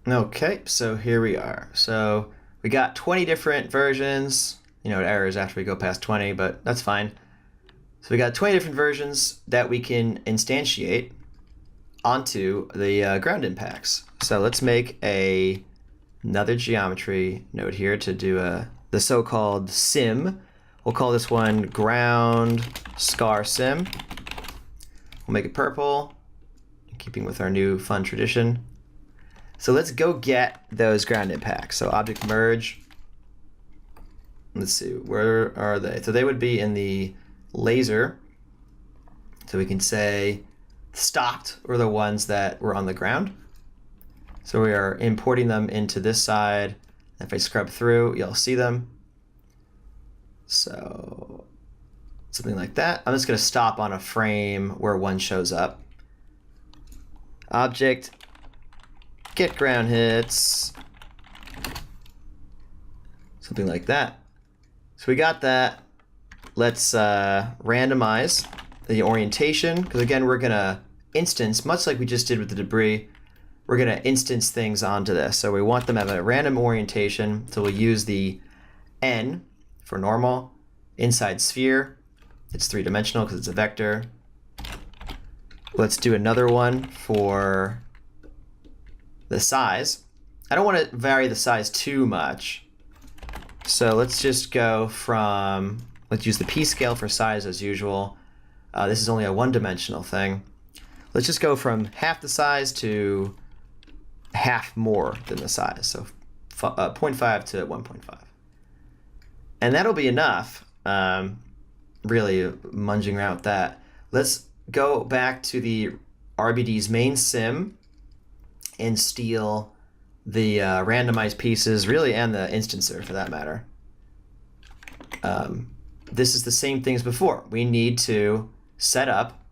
Okay, so here we are. So we got 20 different versions. You know, it errors after we go past 20, but that's fine. So we got 20 different versions that we can instantiate onto the ground impacts. So let's make another geometry node here to do the so-called sim. We'll call this one ground scar sim. We'll make it purple, keeping with our new fun tradition. So let's go get those ground impacts. So object merge. Let's see, where are they? So they would be in the laser. So we can say stopped were the ones that were on the ground. So we are importing them into this side. If I scrub through, you'll see them. So something like that. I'm just going to stop on a frame where one shows up. Object get ground hits, something like that. So we got that. Let's randomize the orientation, because again, we're gonna instance, much like we just did with the debris, we're gonna instance things onto this. So we want them to have a random orientation, so we'll use the N for normal, inside sphere. It's three-dimensional because it's a vector. Let's do another one for the size. I don't want to vary the size too much. So let's just go from, let's use the P scale for size as usual. This is only a one-dimensional thing. Let's just go from half the size to half more than the size. So 0.5 to 1.5. And that'll be enough, really munging around with that. Let's go back to the RBD's main sim and steal the randomized pieces, really, and the instancer for that matter. This is the same thing as before. We need to set up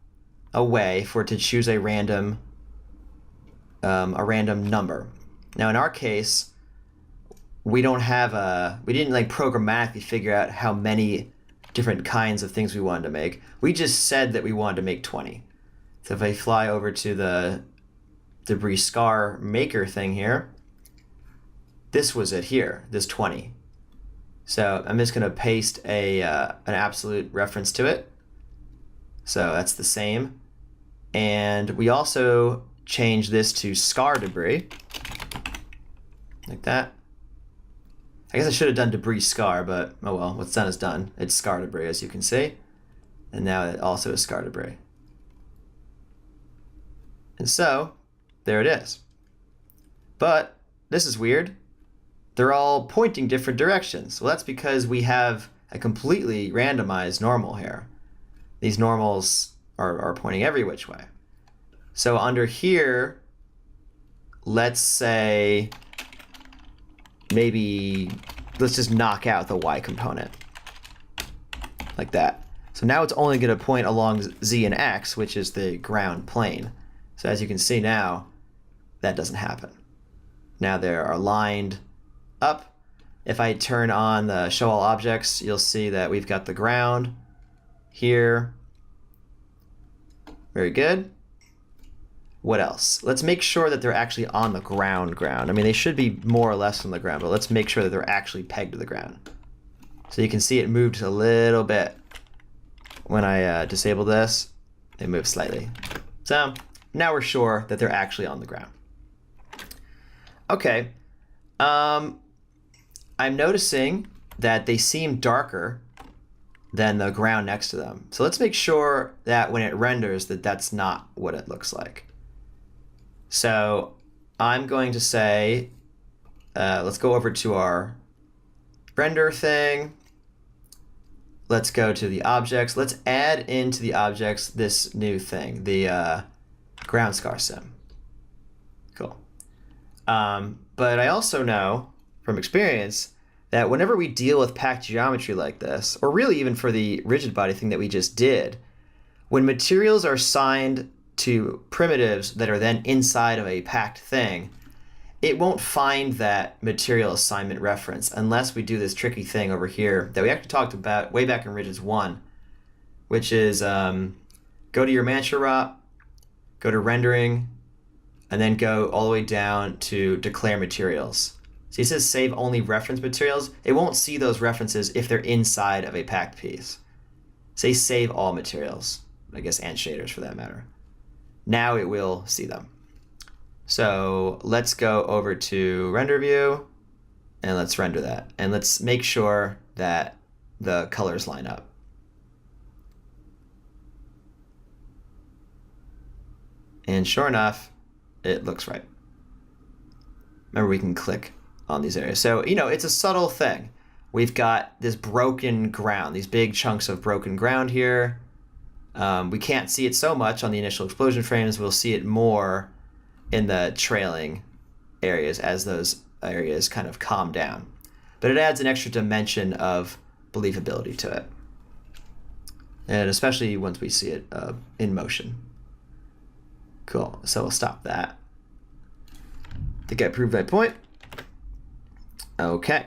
a way for it to choose a random number. Now, in our case, we don't have we didn't like programmatically figure out how many different kinds of things we wanted to make. We just said that we wanted to make 20. So if I fly over to the debris scar maker thing here, this was it here, this 20. So I'm just going to paste an absolute reference to it. So that's the same. And we also change this to scar debris, like that. I guess I should have done debris scar, but oh well, what's done is done. It's scar debris, as you can see. And now it also is scar debris. And so, there it is. But this is weird. They're all pointing different directions. Well, that's because we have a completely randomized normal here. These normals are pointing every which way. So under here, let's say maybe let's just knock out the Y component like that. So now it's only going to point along Z and X, which is the ground plane. So as you can see now, that doesn't happen. Now they are lined up. If I turn on the show all objects, you'll see that we've got the ground here. Very good. What else? Let's make sure that they're actually on the ground. I mean, they should be more or less on the ground, but let's make sure that they're actually pegged to the ground. So you can see it moved a little bit. When I disable this, it moves slightly. So now we're sure that they're actually on the ground. Okay. I'm noticing that they seem darker than the ground next to them. So let's make sure that when it renders that that's not what it looks like. So I'm going to say, let's go over to our render thing. Let's go to the objects. Let's add into the objects this new thing, the ground scar sim. Cool. But I also know from experience that whenever we deal with packed geometry like this, or really even for the rigid body thing that we just did, when materials are assigned to primitives that are then inside of a packed thing, it won't find that material assignment reference unless we do this tricky thing over here that we actually talked about way back in Rigids 1, which is go to your Mantra ROP, go to rendering, and then go all the way down to declare materials. So he says save only reference materials. It won't see those references if they're inside of a packed piece. Say save all materials, I guess, and shaders for that matter. Now it will see them. So let's go over to render view and let's render that. And let's make sure that the colors line up. And sure enough, it looks right. Remember, we can click on these areas. So, you know, it's a subtle thing. We've got this broken ground, these big chunks of broken ground here. We can't see it so much on the initial explosion frames. We'll see it more in the trailing areas as those areas kind of calm down. But it adds an extra dimension of believability to it. And especially once we see it in motion. Cool, so we'll stop that. I think I proved my point. Okay.